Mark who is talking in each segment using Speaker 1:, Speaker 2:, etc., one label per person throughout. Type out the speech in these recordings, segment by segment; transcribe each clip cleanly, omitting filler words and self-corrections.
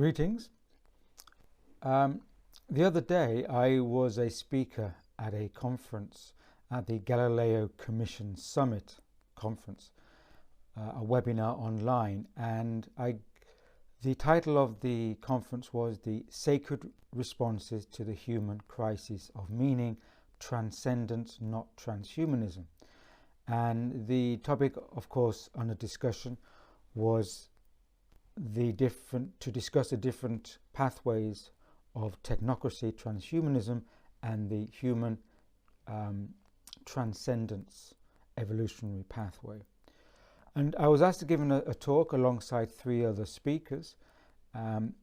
Speaker 1: Greetings. The other day I was a speaker at a conference at the Galileo Commission Summit conference, a webinar online, and the title of the conference was The Sacred Responses to the Human Crisis of Meaning, Transcendence, Not Transhumanism. And the topic, of course, under discussion was to discuss the different pathways of technocracy, transhumanism, and the human transcendence evolutionary pathway. And I was asked to give a talk alongside three other speakers, and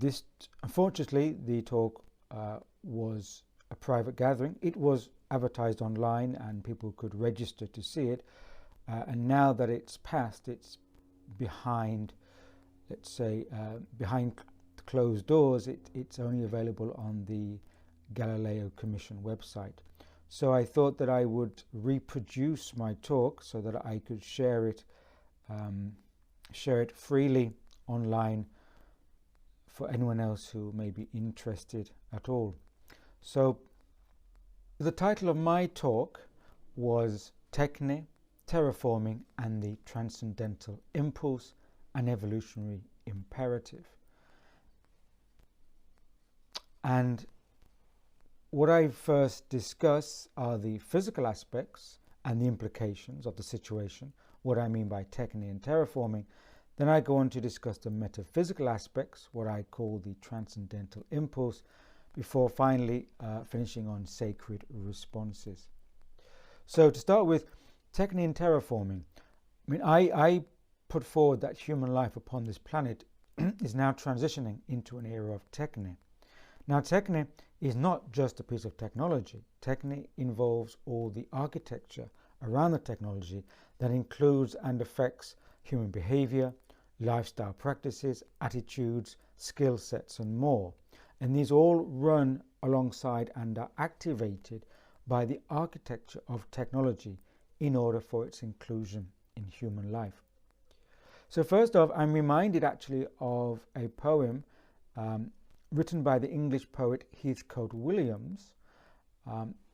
Speaker 1: this, unfortunately, the talk was a private gathering. It was advertised online and people could register to see it, and now that it's passed, it's behind, let's say, behind closed doors. It's only available on the Galileo Commission website. So I thought that I would reproduce my talk so that I could share it freely online for anyone else who may be interested at all. So the title of my talk was Techne, Terraforming and the Transcendental Impulse, an Evolutionary Imperative. And what I first discuss are the physical aspects and the implications of the situation, what I mean by Techne and terraforming. Then I go on to discuss the metaphysical aspects, what I call the transcendental impulse, before finally finishing on sacred responses. So to start with, Techne and terraforming. I mean, I put forward that human life upon this planet is now transitioning into an era of Techne. Now, Techne is not just a piece of technology. Techne involves all the architecture around the technology that includes and affects human behavior, lifestyle practices, attitudes, skill sets, and more. And these all run alongside and are activated by the architecture of technology in order for its inclusion in human life. So first off, I'm reminded actually of a poem written by the English poet Heathcote Williams.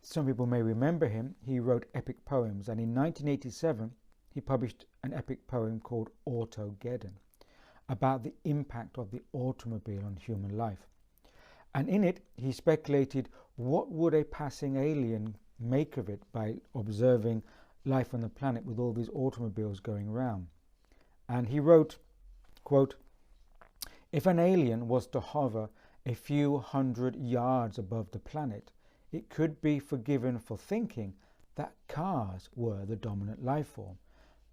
Speaker 1: Some people may remember him. He wrote epic poems, and in 1987 he published an epic poem called Autogeddon about the impact of the automobile on human life. And in it he speculated what would a passing alien make of it by observing life on the planet with all these automobiles going around. And he wrote, quote, "If an alien was to hover a few hundred yards above the planet, it could be forgiven for thinking that cars were the dominant life form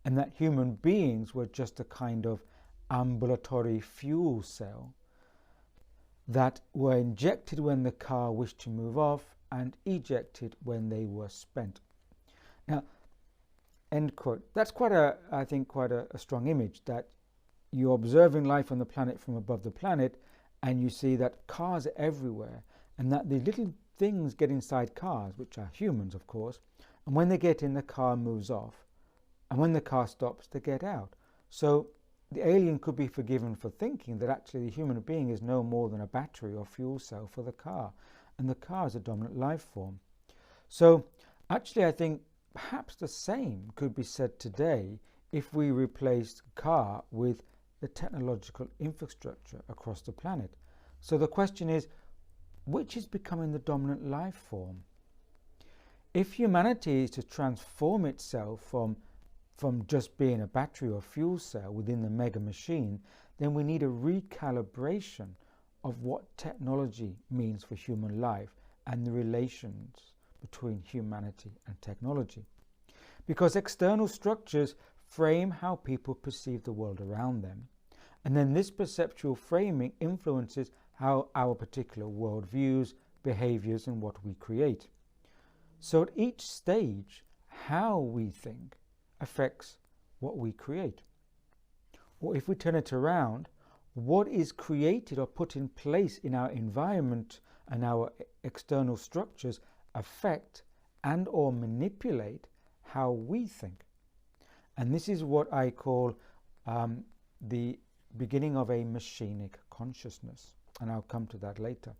Speaker 1: and that human beings were just a kind of ambulatory fuel cell that were injected when the car wished to move off and ejected when they were spent." Now, end quote. That's I think quite a strong image, that you're observing life on the planet from above the planet and you see that cars are everywhere and that the little things get inside cars, which are humans of course, and when they get in, the car moves off, and when the car stops, they get out. So the alien could be forgiven for thinking that actually the human being is no more than a battery or fuel cell for the car, and the car is a dominant life form. So actually I think perhaps the same could be said today if we replaced car with the technological infrastructure across the planet. So the question is, which is becoming the dominant life form? If humanity is to transform itself from just being a battery or fuel cell within the mega machine, then we need a recalibration of what technology means for human life and the relations between humanity and technology. Because external structures frame how people perceive the world around them, and then this perceptual framing influences how our particular world views, behaviors, and what we create. So at each stage, how we think affects what we create. Or if we turn it around, what is created or put in place in our environment and our external structures affect and or manipulate how we think. And this is what I call the beginning of a machinic consciousness, and I'll come to that later.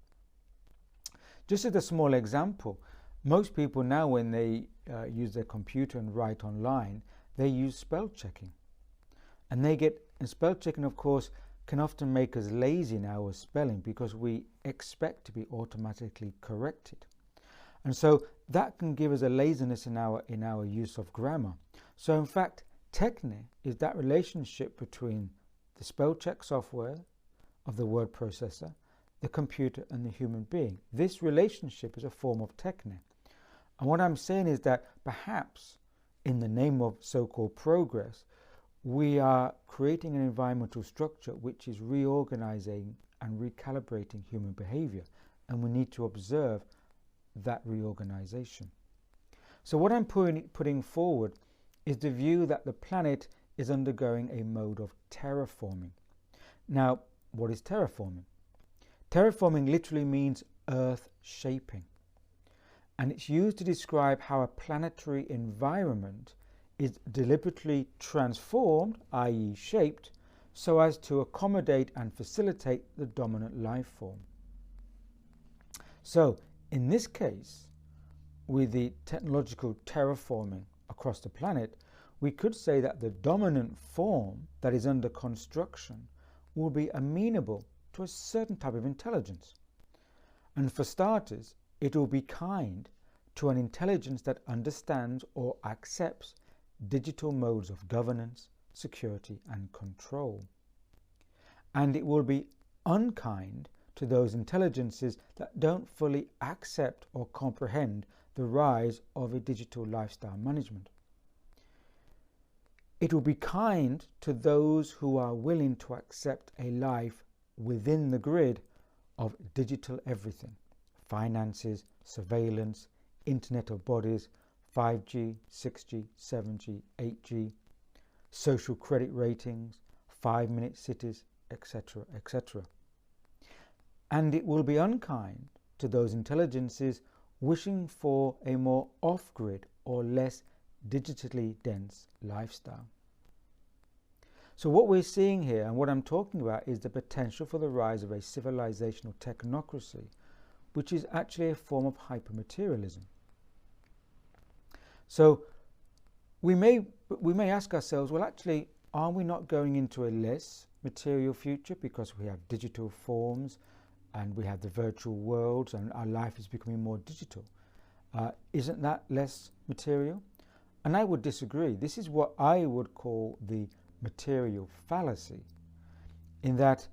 Speaker 1: Just as a small example, most people now, when they use their computer and write online, they use spell checking. And spell checking, of course, can often make us lazy in our spelling because we expect to be automatically corrected. And so that can give us a laziness in our use of grammar. So in fact, Techne is that relationship between the spell check software of the word processor, the computer, and the human being. This relationship is a form of Techne. And what I'm saying is that perhaps in the name of so-called progress, we are creating an environmental structure which is reorganizing and recalibrating human behavior, and we need to observe that reorganization. So what I'm putting forward is the view that the planet is undergoing a mode of terraforming. Now, what is terraforming? Terraforming literally means earth shaping, and it's used to describe how a planetary environment is deliberately transformed, i.e. shaped, so as to accommodate and facilitate the dominant life form. So, in this case, with the technological terraforming across the planet, we could say that the dominant form that is under construction will be amenable to a certain type of intelligence. And for starters, it will be kind to an intelligence that understands or accepts digital modes of governance, security, and control. And it will be unkind to those intelligences that don't fully accept or comprehend the rise of a digital lifestyle management. It will be kind to those who are willing to accept a life within the grid of digital everything: finances, surveillance, Internet of Bodies, 5G, 6G, 7G, 8G, social credit ratings, 5-minute cities, etc., etc. And it will be unkind to those intelligences wishing for a more off-grid or less digitally dense lifestyle. So what we're seeing here, and what I'm talking about, is the potential for the rise of a civilizational technocracy, which is actually a form of hypermaterialism. So we may ask ourselves, well, actually, are we not going into a less material future because we have digital forms and we have the virtual worlds and our life is becoming more digital? Isn't that less material? And I would disagree. This is what I would call the material fallacy, in that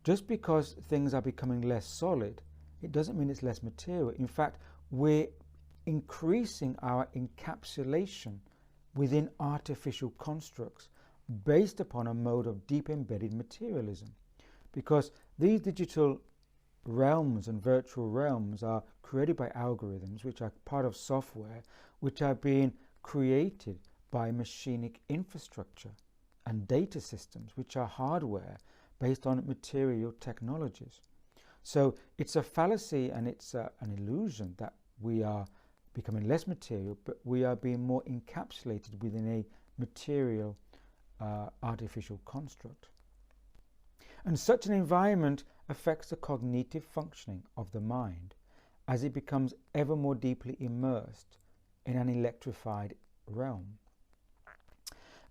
Speaker 1: just because things are becoming less solid, it doesn't mean it's less material. In fact, we're increasing our encapsulation within artificial constructs based upon a mode of deep embedded materialism, because these digital realms and virtual realms are created by algorithms which are part of software which are being created by machinic infrastructure and data systems which are hardware based on material technologies. So it's a fallacy and it's an illusion that we are becoming less material, but we are being more encapsulated within a material artificial construct. And such an environment affects the cognitive functioning of the mind as it becomes ever more deeply immersed in an electrified realm.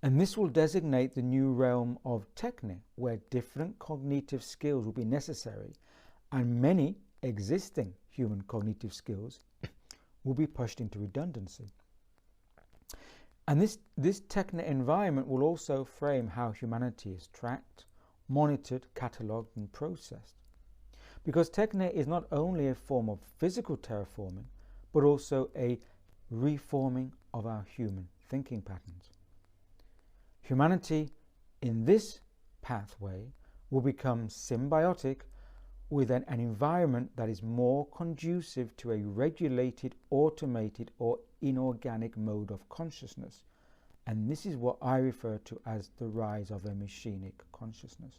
Speaker 1: And this will designate the new realm of Techne, where different cognitive skills will be necessary and many existing human cognitive skills will be pushed into redundancy. And this Techne environment will also frame how humanity is tracked, monitored, catalogued, and processed. Because Techne is not only a form of physical terraforming, but also a reforming of our human thinking patterns. Humanity in this pathway will become symbiotic with an environment that is more conducive to a regulated, automated, or inorganic mode of consciousness. And this is what I refer to as the rise of a machinic consciousness.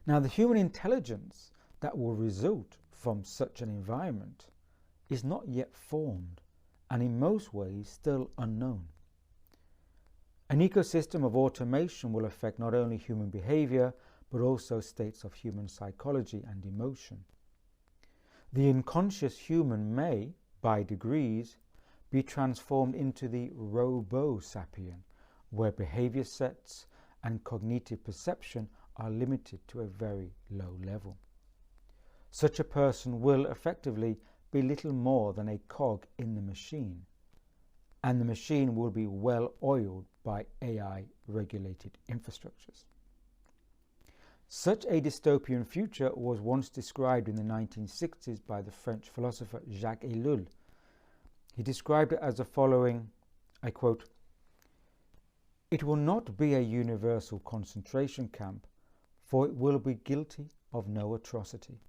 Speaker 1: Now, the human intelligence that will result from such an environment is not yet formed and in most ways still unknown. An ecosystem of automation will affect not only human behavior, but also states of human psychology and emotion. The unconscious human may, by degrees, be transformed into the robo-sapien, where behavior sets and cognitive perception are limited to a very low level. Such a person will effectively be little more than a cog in the machine, and the machine will be well oiled by AI-regulated infrastructures. Such a dystopian future was once described in the 1960s by the French philosopher Jacques Ellul. He described it as the following, I quote, "It will not be a universal concentration camp, for it will be guilty of no atrocity.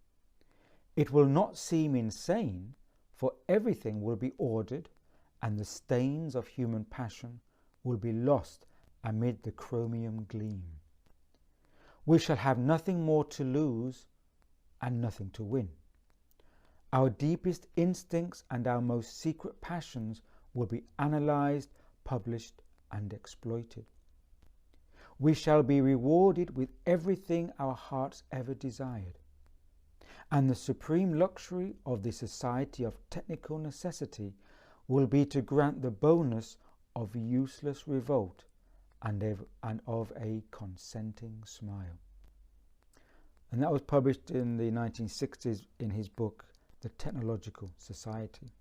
Speaker 1: It will not seem insane, for everything will be ordered, and the stains of human passion will be lost amid the chromium gleam. We shall have nothing more to lose and nothing to win. Our deepest instincts and our most secret passions will be analyzed, published, and exploited. We shall be rewarded with everything our hearts ever desired. And the supreme luxury of the society of technical necessity will be to grant the bonus of useless revolt and of a consenting smile." And that was published in the 1960s in his book, The Technological Society.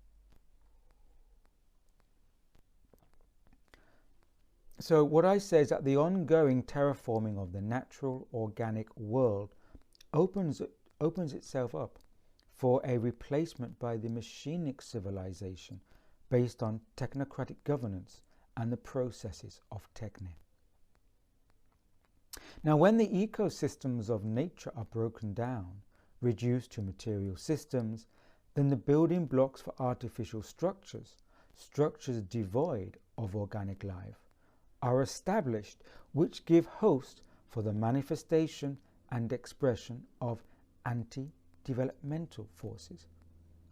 Speaker 1: So what I say is that the ongoing terraforming of the natural organic world opens itself up for a replacement by the machinic civilization based on technocratic governance and the processes of Techne. Now, when the ecosystems of nature are broken down, reduced to material systems, then the building blocks for artificial structures, structures devoid of organic life, are established, which give host for the manifestation and expression of anti-developmental forces,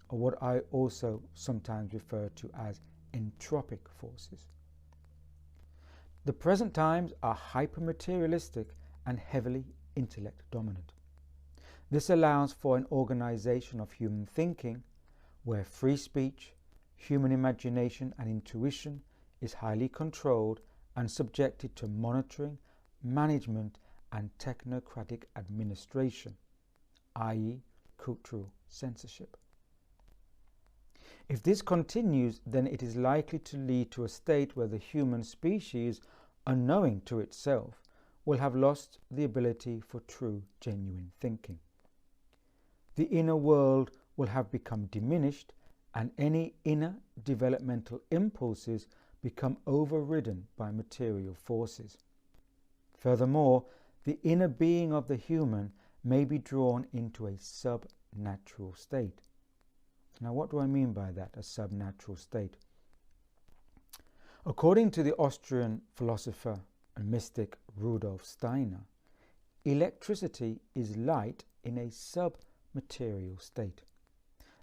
Speaker 1: or what I also sometimes refer to as entropic forces. The present times are hyper-materialistic and heavily intellect dominant. This allows for an organization of human thinking where free speech, human imagination and intuition is highly controlled and subjected to monitoring, management and technocratic administration, i.e. cultural censorship. If this continues, then it is likely to lead to a state where the human species, unknowing to itself, will have lost the ability for true, genuine thinking. The inner world will have become diminished, and any inner developmental impulses become overridden by material forces. Furthermore, the inner being of the human may be drawn into a sub-natural state. Now, what do I mean by that, a sub-natural state? According to the Austrian philosopher and mystic Rudolf Steiner, electricity is light in a sub-material state.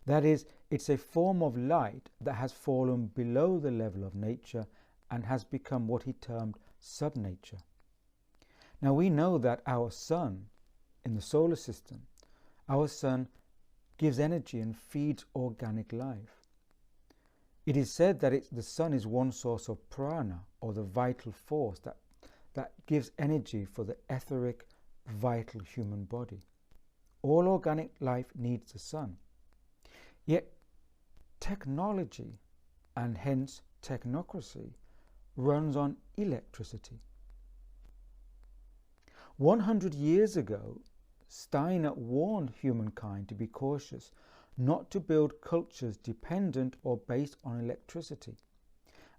Speaker 1: That is, it's a form of light that has fallen below the level of nature and has become what he termed sub-nature. Now, we know that our sun in the solar system, our sun gives energy and feeds organic life. It is said that the sun is one source of prana, or the vital force that gives energy for the etheric, vital human body. All organic life needs the sun. Yet technology, and hence technocracy, runs on electricity. 100 years ago, Steiner warned humankind to be cautious, not to build cultures dependent or based on electricity.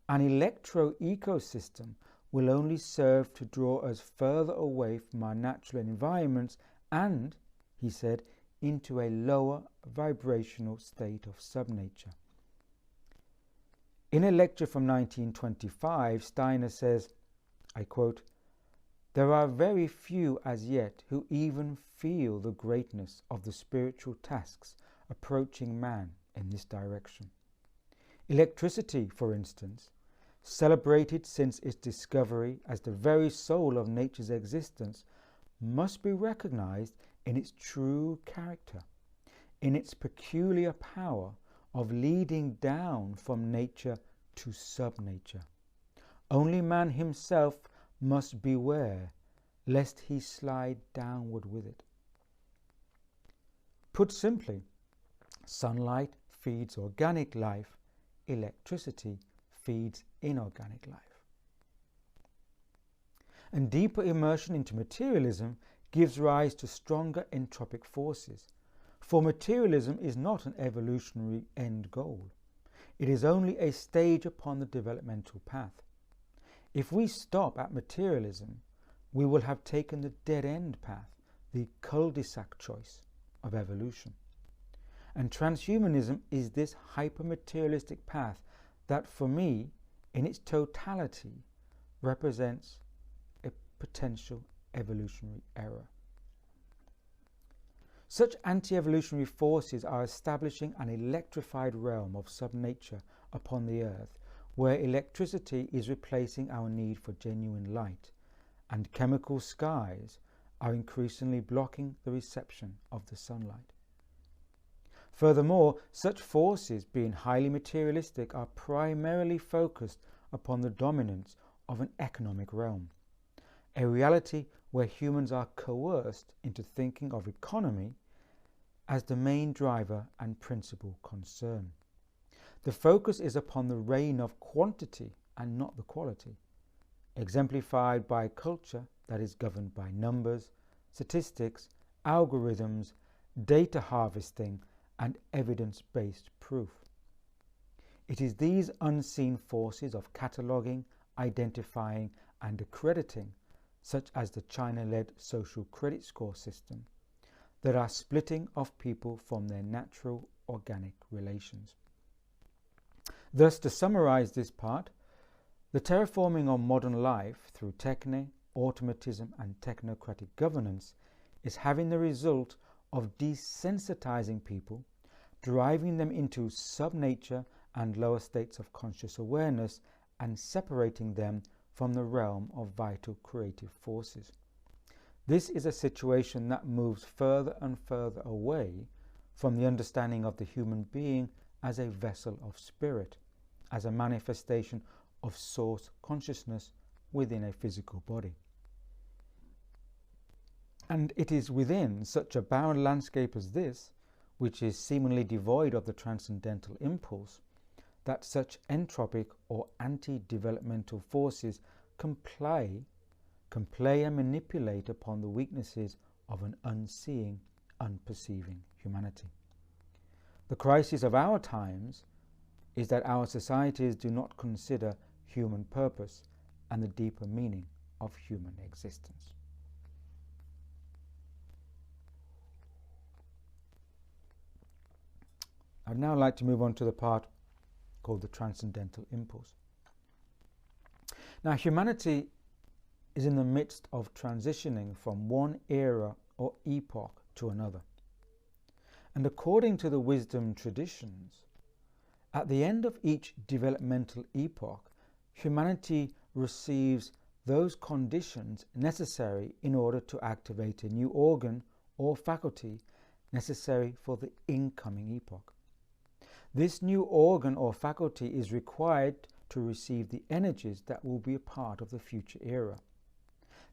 Speaker 1: An electro-ecosystem will only serve to draw us further away from our natural environments and, he said, into a lower vibrational state of subnature. In a lecture from 1925, Steiner says, I quote, "There are very few as yet who even feel the greatness of the spiritual tasks approaching man in this direction. Electricity, for instance, celebrated since its discovery as the very soul of nature's existence, must be recognized in its true character, in its peculiar power of leading down from nature to subnature. Only man himself must beware lest he slide downward with it. Put simply, sunlight feeds organic life, electricity feeds inorganic life. And deeper immersion into materialism gives rise to stronger entropic forces, for materialism is not an evolutionary end goal. It is only a stage upon the developmental path. If we stop at materialism, we will have taken the dead-end path, the cul-de-sac choice of evolution. And transhumanism is this hyper-materialistic path that, for me, in its totality, represents a potential evolutionary error. Such anti-evolutionary forces are establishing an electrified realm of subnature upon the earth, where electricity is replacing our need for genuine light, and chemical skies are increasingly blocking the reception of the sunlight. Furthermore, such forces, being highly materialistic, are primarily focused upon the dominance of an economic realm, a reality where humans are coerced into thinking of economy as the main driver and principal concern. The focus is upon the reign of quantity and not the quality, exemplified by a culture that is governed by numbers, statistics, algorithms, data harvesting, and evidence-based proof. It is these unseen forces of cataloguing, identifying, and accrediting, such as the China-led social credit score system, that are splitting off people from their natural organic relations. Thus, to summarize this part, the terraforming of modern life through Techne, automatism, and technocratic governance is having the result of desensitizing people, driving them into subnature and lower states of conscious awareness, and separating them from the realm of vital creative forces. This is a situation that moves further and further away from the understanding of the human being as a vessel of spirit, as a manifestation of source consciousness within a physical body. And it is within such a barren landscape as this, which is seemingly devoid of the transcendental impulse, that such entropic or anti-developmental forces can play and manipulate upon the weaknesses of an unseeing, unperceiving humanity. The crisis of our times is that our societies do not consider human purpose and the deeper meaning of human existence. I'd now like to move on to the part called the transcendental impulse. Now, humanity is in the midst of transitioning from one era or epoch to another. And according to the wisdom traditions, at the end of each developmental epoch, humanity receives those conditions necessary in order to activate a new organ or faculty necessary for the incoming epoch. This new organ or faculty is required to receive the energies that will be a part of the future era.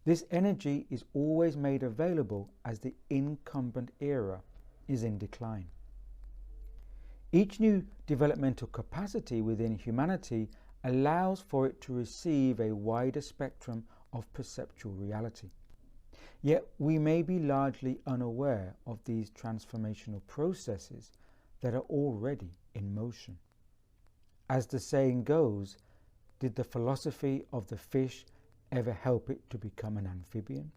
Speaker 1: This energy is always made available as the incumbent era is in decline. Each new developmental capacity within humanity allows for it to receive a wider spectrum of perceptual reality. Yet we may be largely unaware of these transformational processes that are already in motion. As the saying goes, did the philosophy of the fish ever help it to become an amphibian?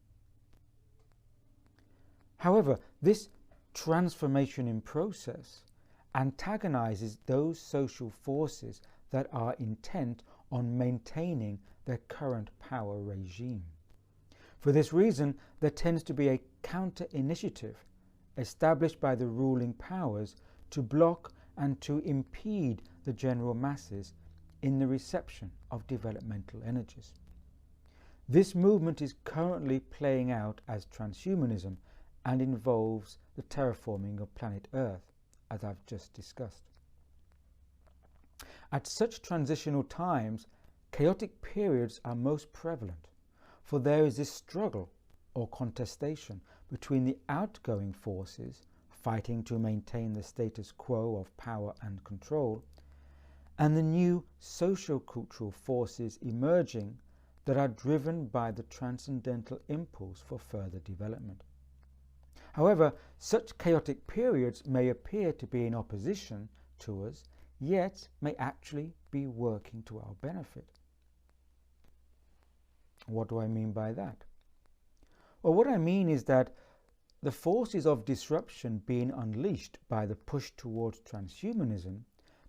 Speaker 1: However, this transformation in process antagonizes those social forces that are intent on maintaining their current power regime. For this reason, there tends to be a counter-initiative established by the ruling powers to block and to impede the general masses in the reception of developmental energies. This movement is currently playing out as transhumanism and involves the terraforming of planet Earth, as I've just discussed. At such transitional times, chaotic periods are most prevalent, for there is this struggle or contestation between the outgoing forces fighting to maintain the status quo of power and control, and the new socio-cultural forces emerging that are driven by the transcendental impulse for further development. However, such chaotic periods may appear to be in opposition to us, yet may actually be working to our benefit. What do I mean by that? Well, what I mean is that the forces of disruption being unleashed by the push towards transhumanism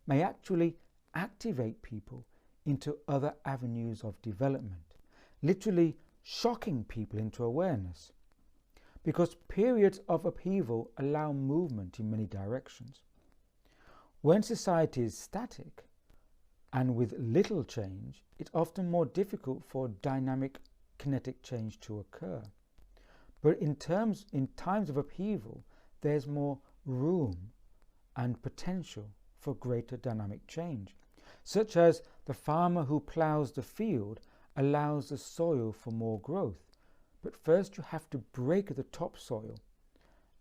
Speaker 1: may actually activate people into other avenues of development, literally shocking people into awareness, because periods of upheaval allow movement in many directions. When society is static and with little change, it's often more difficult for dynamic kinetic change to occur. But in times of upheaval, there's more room and potential for greater dynamic change, such as the farmer who ploughs the field allows the soil for more growth. But first you have to break the topsoil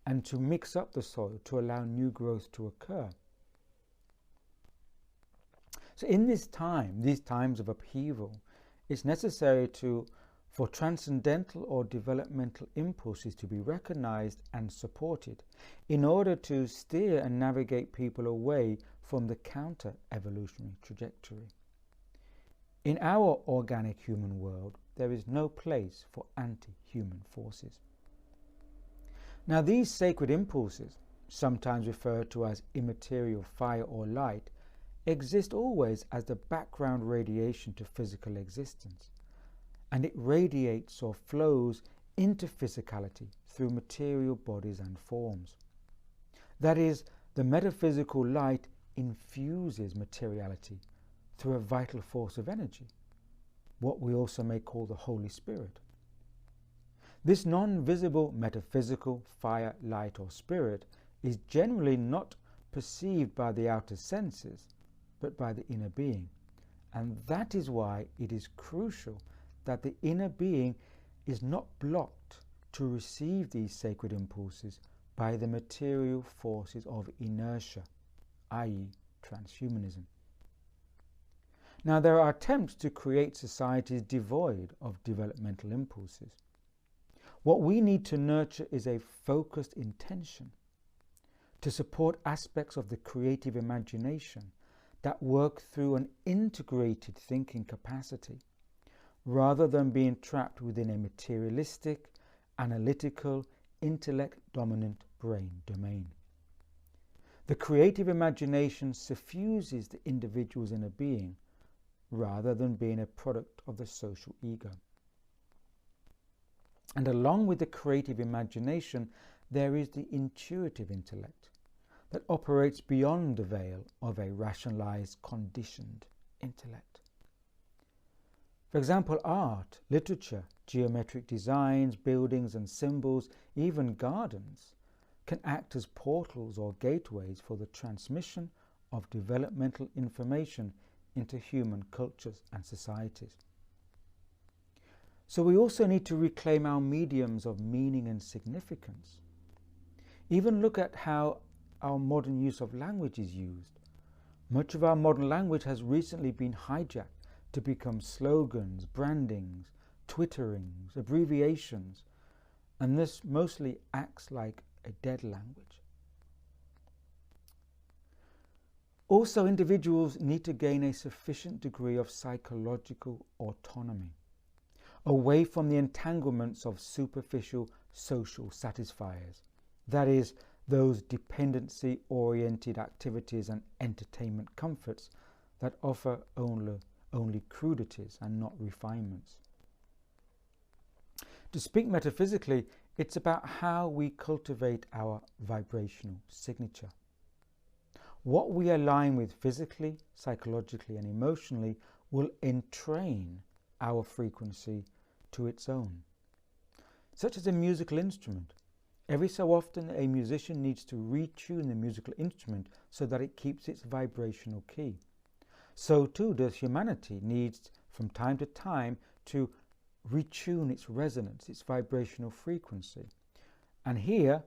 Speaker 1: and to mix up the soil to allow new growth to occur. So in these times of upheaval, it's necessary for transcendental or developmental impulses to be recognized and supported in order to steer and navigate people away from the counter-evolutionary trajectory. In our organic human world, there is no place for anti-human forces. Now, these sacred impulses, sometimes referred to as immaterial fire or light, exist always as the background radiation to physical existence, and it radiates or flows into physicality through material bodies and forms. That is, the metaphysical light infuses materiality through a vital force of energy, what we also may call the Holy Spirit. This non-visible metaphysical fire, light or spirit is generally not perceived by the outer senses, but by the inner being. And that is why it is crucial that the inner being is not blocked to receive these sacred impulses by the material forces of inertia, i.e. transhumanism. Now, there are attempts to create societies devoid of developmental impulses. What we need to nurture is a focused intention to support aspects of the creative imagination that work through an integrated thinking capacity, rather than being trapped within a materialistic, analytical, intellect-dominant brain domain. The creative imagination suffuses the individual's inner being, rather than being a product of the social ego. And along with the creative imagination, there is the intuitive intellect that operates beyond the veil of a rationalized, conditioned intellect. For example, art, literature, geometric designs, buildings and symbols, even gardens, can act as portals or gateways for the transmission of developmental information into human cultures and societies. So we also need to reclaim our mediums of meaning and significance. Even look at how our modern use of language is used. Much of our modern language has recently been hijacked to become slogans, brandings, twitterings, abbreviations, and this mostly acts like a dead language. Also, individuals need to gain a sufficient degree of psychological autonomy, away from the entanglements of superficial social satisfiers, that is, those dependency-oriented activities and entertainment comforts that offer only crudities and not refinements. To speak metaphysically, it's about how we cultivate our vibrational signature. What we align with physically, psychologically, and emotionally will entrain our frequency to its own. Such as a musical instrument. Every so often, a musician needs to retune the musical instrument so that it keeps its vibrational key. So too does humanity needs from time to time to retune its resonance, its vibrational frequency. And here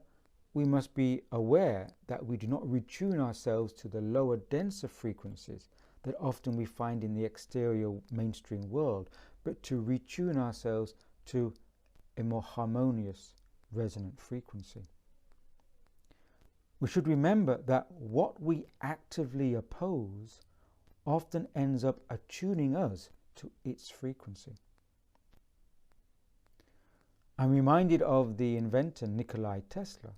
Speaker 1: we must be aware that we do not retune ourselves to the lower, denser frequencies that often we find in the exterior mainstream world, but to retune ourselves to a more harmonious, resonant frequency. We should remember that what we actively oppose often ends up attuning us to its frequency. I'm reminded of the inventor Nikola Tesla.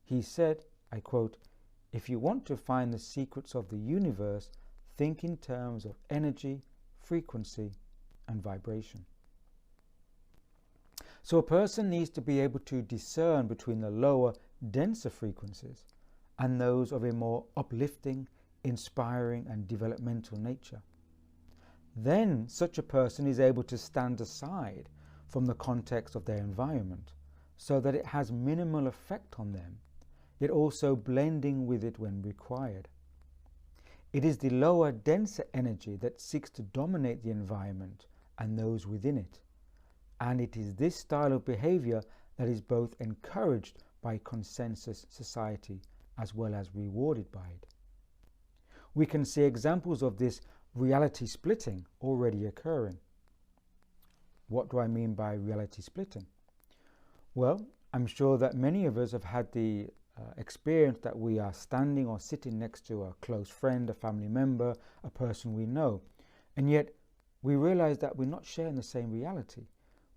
Speaker 1: He said, I quote, "If you want to find the secrets of the universe, think in terms of energy, frequency, and vibration." So a person needs to be able to discern between the lower, denser frequencies and those of a more uplifting, inspiring, and developmental nature. Then such a person is able to stand aside from the context of their environment so that it has minimal effect on them, yet also blending with it when required. It is the lower, denser energy that seeks to dominate the environment and those within it. And it is this style of behavior that is both encouraged by consensus society as well as rewarded by it. We can see examples of this reality splitting already occurring. What do I mean by reality splitting? Well, I'm sure that many of us have had the experience that we are standing or sitting next to a close friend, a family member, a person we know, and yet we realize that we're not sharing the same reality.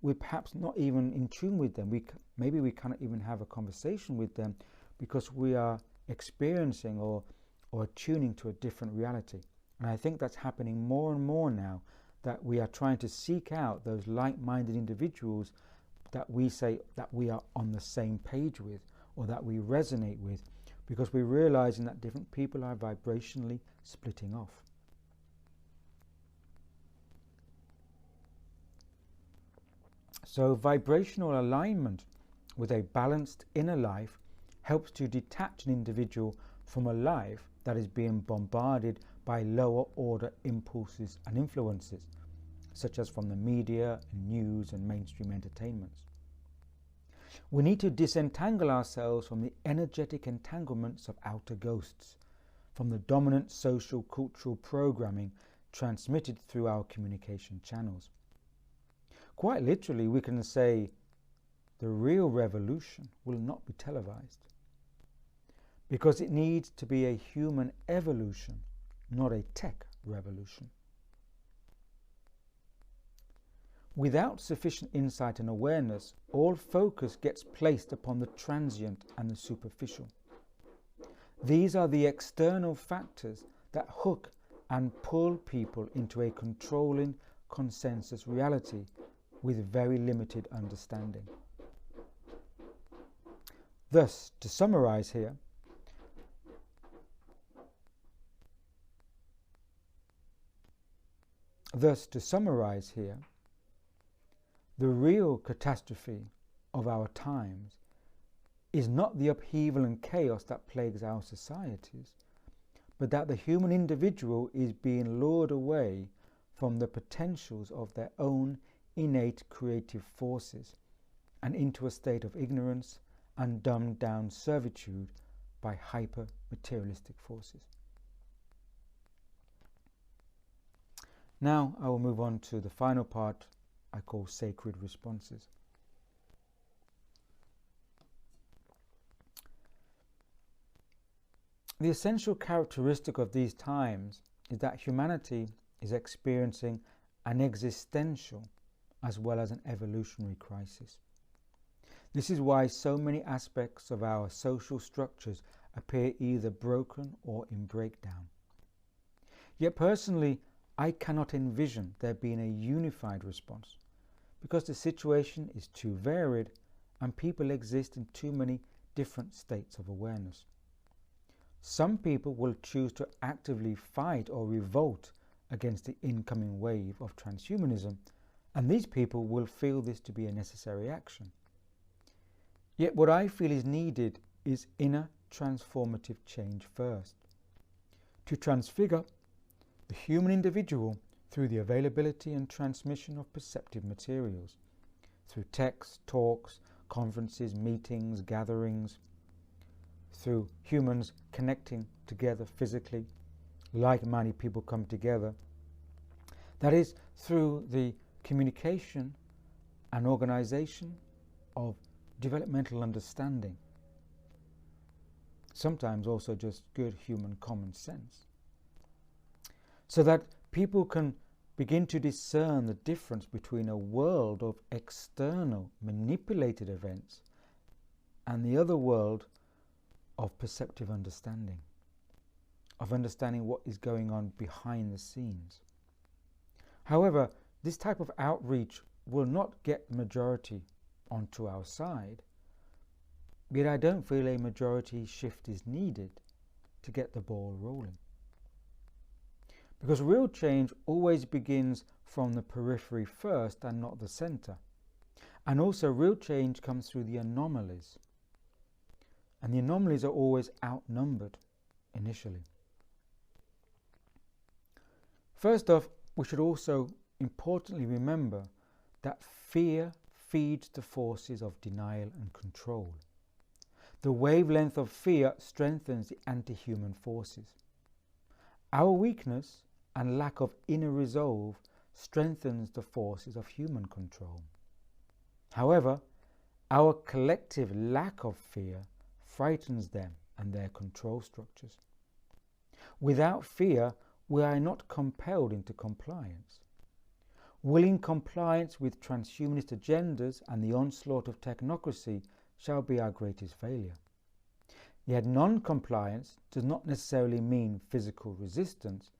Speaker 1: We're perhaps not even in tune with them. Maybe we cannot even have a conversation with them because we are experiencing or tuning to a different reality. And I think that's happening more and more now, that we are trying to seek out those like-minded individuals that we say that we are on the same page with or that we resonate with, because we're realizing that different people are vibrationally splitting off. So vibrational alignment with a balanced inner life helps to detach an individual from a life that is being bombarded by lower order impulses and influences, such as from the media and news and mainstream entertainments. We need to disentangle ourselves from the energetic entanglements of outer ghosts, from the dominant social cultural programming transmitted through our communication channels. Quite literally, we can say the real revolution will not be televised, because it needs to be a human evolution, not a tech revolution. Without sufficient insight and awareness, all focus gets placed upon the transient and the superficial. These are the external factors that hook and pull people into a controlling consensus reality with very limited understanding. Thus, to summarize here, the real catastrophe of our times is not the upheaval and chaos that plagues our societies, but that the human individual is being lured away from the potentials of their own innate creative forces and into a state of ignorance and dumbed down servitude by hyper-materialistic forces. Now I will move on to the final part I call sacred responses. The essential characteristic of these times is that humanity is experiencing an existential as well as an evolutionary crisis. This is why so many aspects of our social structures appear either broken or in breakdown. Yet personally, I cannot envision there being a unified response, because the situation is too varied and people exist in too many different states of awareness. Some people will choose to actively fight or revolt against the incoming wave of transhumanism, and these people will feel this to be a necessary action. Yet what I feel is needed is inner transformative change first, to transfigure the human individual through the availability and transmission of perceptive materials, through texts, talks, conferences, meetings, gatherings, through humans connecting together physically, like-minded people come together. That is, through the communication and organization of developmental understanding, sometimes also just good human common sense, so that people can begin to discern the difference between a world of external manipulated events and the other world of perceptive understanding, of understanding what is going on behind the scenes. However, this type of outreach will not get the majority onto our side, yet I don't feel a majority shift is needed to get the ball rolling. Because real change always begins from the periphery first and not the center. And also real change comes through the anomalies. And the anomalies are always outnumbered initially. First off, we should also importantly remember that fear feeds the forces of denial and control. The wavelength of fear strengthens the anti-human forces. Our weakness and lack of inner resolve strengthens the forces of human control. However, our collective lack of fear frightens them and their control structures. Without fear, we are not compelled into compliance. Willing compliance with transhumanist agendas and the onslaught of technocracy shall be our greatest failure. Yet non-compliance does not necessarily mean physical resistance.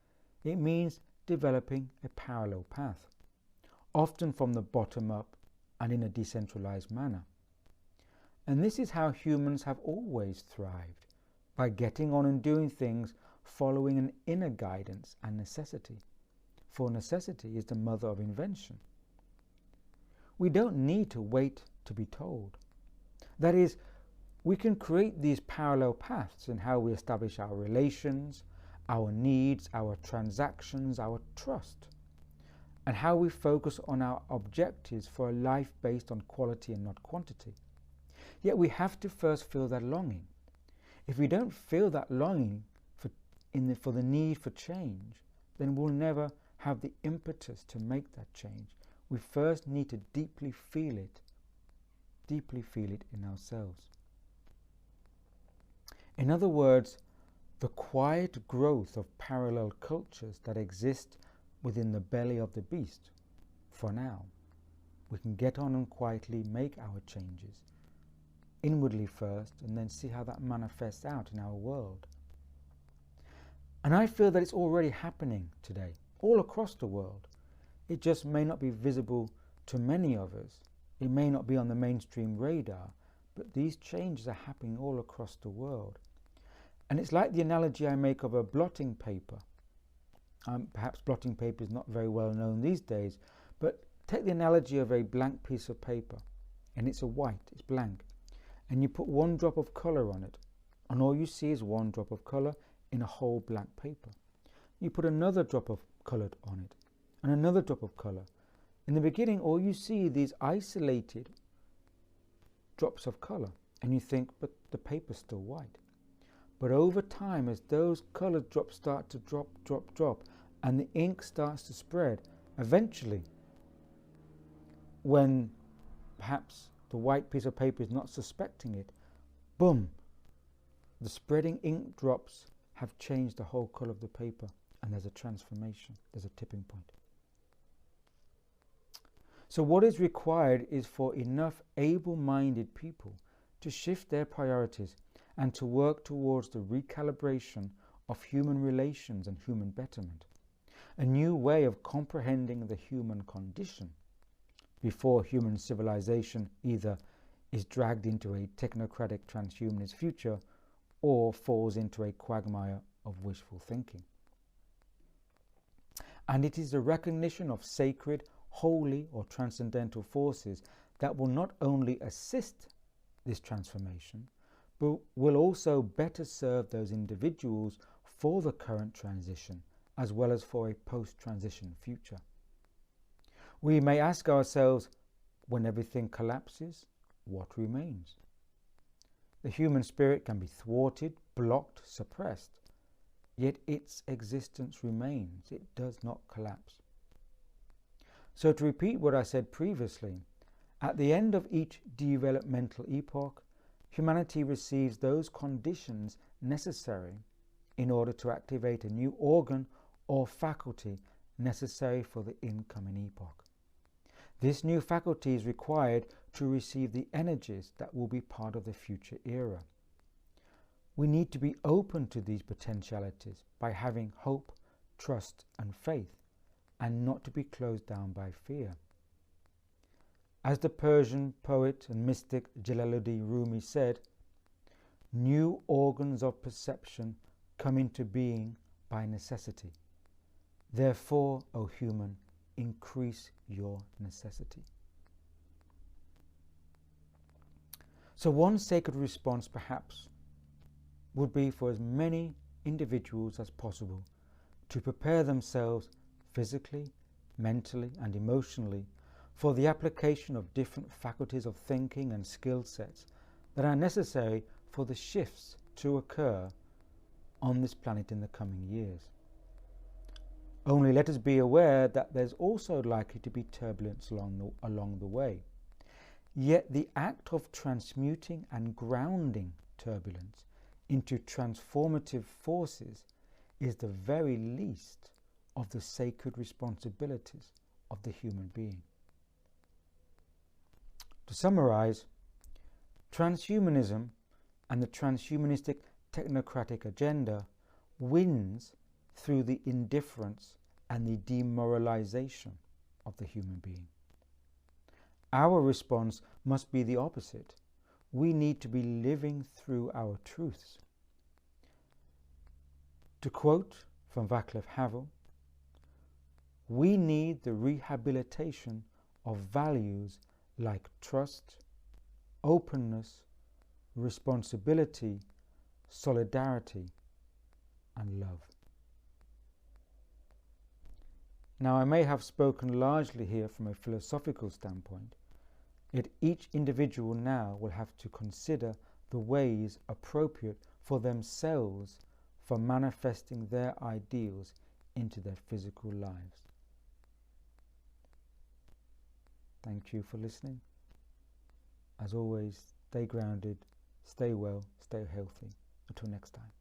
Speaker 1: It means developing a parallel path, often from the bottom up and in a decentralized manner. And this is how humans have always thrived, by getting on and doing things following an inner guidance and necessity. For necessity is the mother of invention. We don't need to wait to be told. That is, we can create these parallel paths in how we establish our relations, our needs, our transactions, our trust, and how we focus on our objectives for a life based on quality and not quantity. Yet we have to first feel that longing. If we don't feel that longing for the need for change, then we'll never have the impetus to make that change. We first need to deeply feel it in ourselves. In other words, the quiet growth of parallel cultures that exist within the belly of the beast. For now, we can get on and quietly make our changes, inwardly first, and then see how that manifests out in our world. And I feel that it's already happening today, all across the world. It just may not be visible to many of us. It may not be on the mainstream radar, but these changes are happening all across the world. And it's like the analogy I make of a blotting paper. Perhaps blotting paper is not very well known these days, but take the analogy of a blank piece of paper, and it's it's blank, and you put one drop of colour on it, and all you see is one drop of colour in a whole blank paper. You put another drop of colour on it, and another drop of colour. In the beginning, all you see are these isolated drops of colour, and you think, but the paper's still white. But over time, as those colour drops start to drop, and the ink starts to spread, eventually, when perhaps the white piece of paper is not suspecting it, boom, the spreading ink drops have changed the whole colour of the paper, and there's a transformation, there's a tipping point. So what is required is for enough able-minded people to shift their priorities and to work towards the recalibration of human relations and human betterment, a new way of comprehending the human condition before human civilization either is dragged into a technocratic transhumanist future or falls into a quagmire of wishful thinking. And it is the recognition of sacred, holy, or transcendental forces that will not only assist this transformation, but will also better serve those individuals for the current transition, as well as for a post-transition future. We may ask ourselves, when everything collapses, what remains? The human spirit can be thwarted, blocked, suppressed, yet its existence remains. It does not collapse. So to repeat what I said previously, at the end of each developmental epoch, humanity receives those conditions necessary in order to activate a new organ or faculty necessary for the incoming epoch. This new faculty is required to receive the energies that will be part of the future era. We need to be open to these potentialities by having hope, trust, and faith, and not to be closed down by fear. As the Persian poet and mystic Jalaluddin Rumi said, "New organs of perception come into being by necessity. Therefore, O human, increase your necessity." So one sacred response, perhaps, would be for as many individuals as possible to prepare themselves physically, mentally, and emotionally for the application of different faculties of thinking and skill sets that are necessary for the shifts to occur on this planet in the coming years. Only let us be aware that there's also likely to be turbulence along the way. Yet the act of transmuting and grounding turbulence into transformative forces is the very least of the sacred responsibilities of the human being. To summarize, transhumanism and the transhumanistic technocratic agenda wins through the indifference and the demoralization of the human being. Our response must be the opposite. We need to be living through our truths. To quote from Václav Havel, we need the rehabilitation of values like trust, openness, responsibility, solidarity, and love. Now, I may have spoken largely here from a philosophical standpoint, yet each individual now will have to consider the ways appropriate for themselves for manifesting their ideals into their physical lives. Thank you for listening. As always, stay grounded, stay well, stay healthy. Until next time.